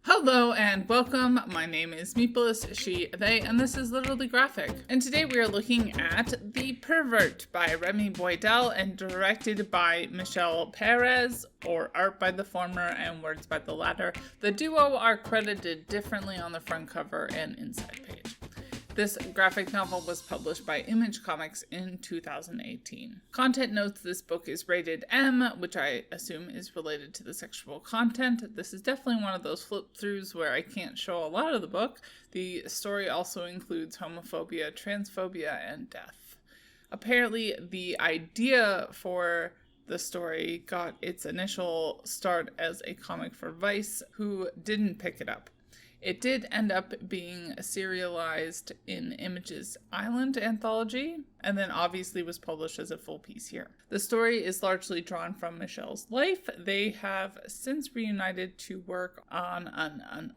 Hello and welcome. My name is Meepless, she, they, and this is Literally Graphic. And today we are looking at The Pervert by Remy Boydell and directed by Michelle Perez, or art by the former and words by the latter. The duo are credited differently on the front cover and inside page. This graphic novel was published by Image Comics in 2018. Content notes this book is rated M, which I assume is related to the sexual content. This is definitely one of those flip-throughs where I can't show a lot of the book. The story also includes homophobia, transphobia, and death. Apparently, the idea for the story got its initial start as a comic for Vice, who didn't pick it up. It did end up being serialized in Image's Island anthology, and then obviously was published as a full piece here. The story is largely drawn from Michelle's life. They have since reunited to work on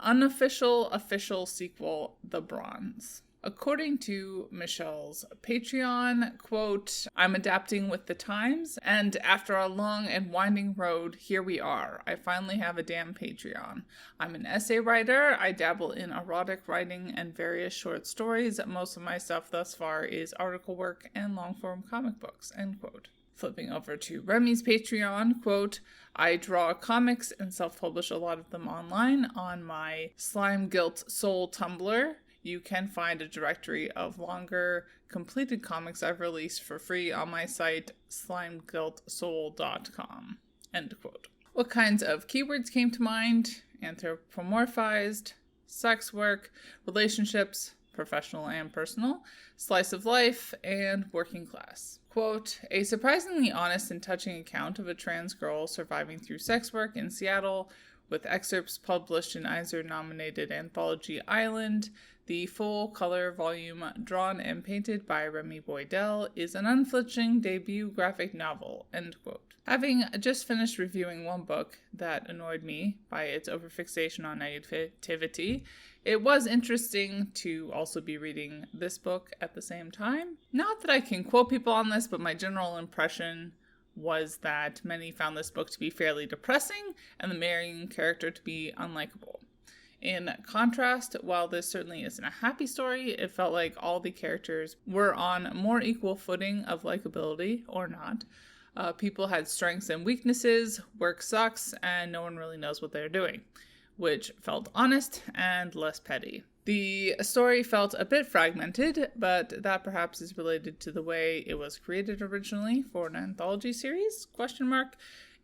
an official sequel, The Bronze. According to Michelle's Patreon, quote, "I'm adapting with the times, and after a long and winding road, here we are. I finally have a damn Patreon. I'm an essay writer. I dabble in erotic writing and various short stories. Most of my stuff thus far is article work and long-form comic books," end quote. Flipping over to Remy's Patreon, quote, "I draw comics and self-publish a lot of them online on my Slime Guilt Soul Tumblr. You can find a directory of longer, completed comics I've released for free on my site, slimeguiltsoul.com." End quote. What kinds of keywords came to mind? Anthropomorphized, sex work, relationships, professional and personal, slice of life, and working class. Quote, "A surprisingly honest and touching account of a trans girl surviving through sex work in Seattle, with excerpts published in Eisner-nominated anthology Island. The full-color volume drawn and painted by Remy Boydell is an unflinching debut graphic novel," end quote. Having just finished reviewing one book that annoyed me by its overfixation on negativity, it was interesting to also be reading this book at the same time. Not that I can quote people on this, but my general impression was that many found this book to be fairly depressing and the main character to be unlikable. In contrast, while this certainly isn't a happy story, it felt like all the characters were on more equal footing of likability, or not. People had strengths and weaknesses, work sucks, and no one really knows what they're doing, which felt honest and less petty. The story felt a bit fragmented, but that perhaps is related to the way it was created originally for an anthology series, ?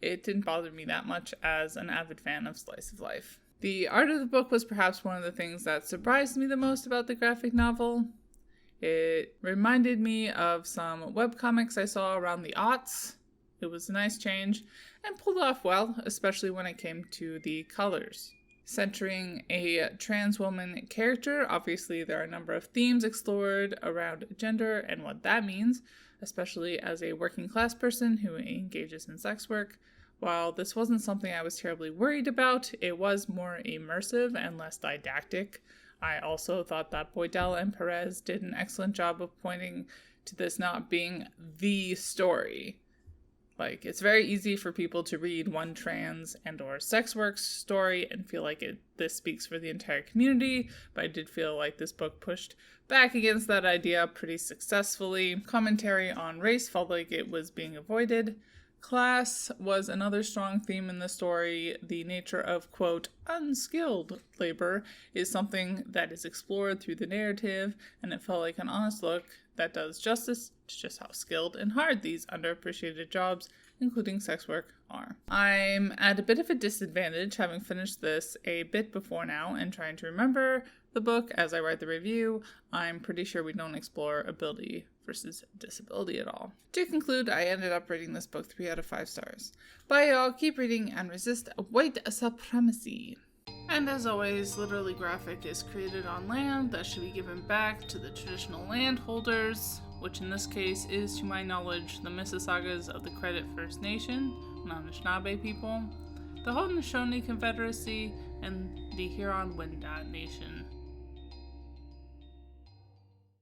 It didn't bother me that much as an avid fan of slice of life. The art of the book was perhaps one of the things that surprised me the most about the graphic novel. It reminded me of some webcomics I saw around the aughts. It was a nice change and pulled off well, especially when it came to the colors. Centering a trans woman character, obviously there are a number of themes explored around gender and what that means, especially as a working class person who engages in sex work. While this wasn't something I was terribly worried about, it was more immersive and less didactic. I also thought that Boydell and Perez did an excellent job of pointing to this not being the story. Like, it's very easy for people to read one trans and or sex work story and feel like this speaks for the entire community, but I did feel like this book pushed back against that idea pretty successfully. Commentary on race felt like it was being avoided. Class was another strong theme in the story. The nature of, quote, unskilled labor is something that is explored through the narrative, and it felt like an honest look that does justice to just how skilled and hard these underappreciated jobs, including sex work, are. I'm at a bit of a disadvantage, having finished this a bit before now and trying to remember the book as I write the review. I'm pretty sure we don't explore ability versus disability at all. To conclude, I ended up rating this book 3 out of 5 stars. Bye y'all, keep reading and resist white supremacy. And as always, Literally Graphic is created on land that should be given back to the traditional landholders, which in this case is, to my knowledge, the Mississaugas of the Credit First Nation, non-Anishinaabe people, the Haudenosaunee Confederacy, and the Huron-Wendat Nation.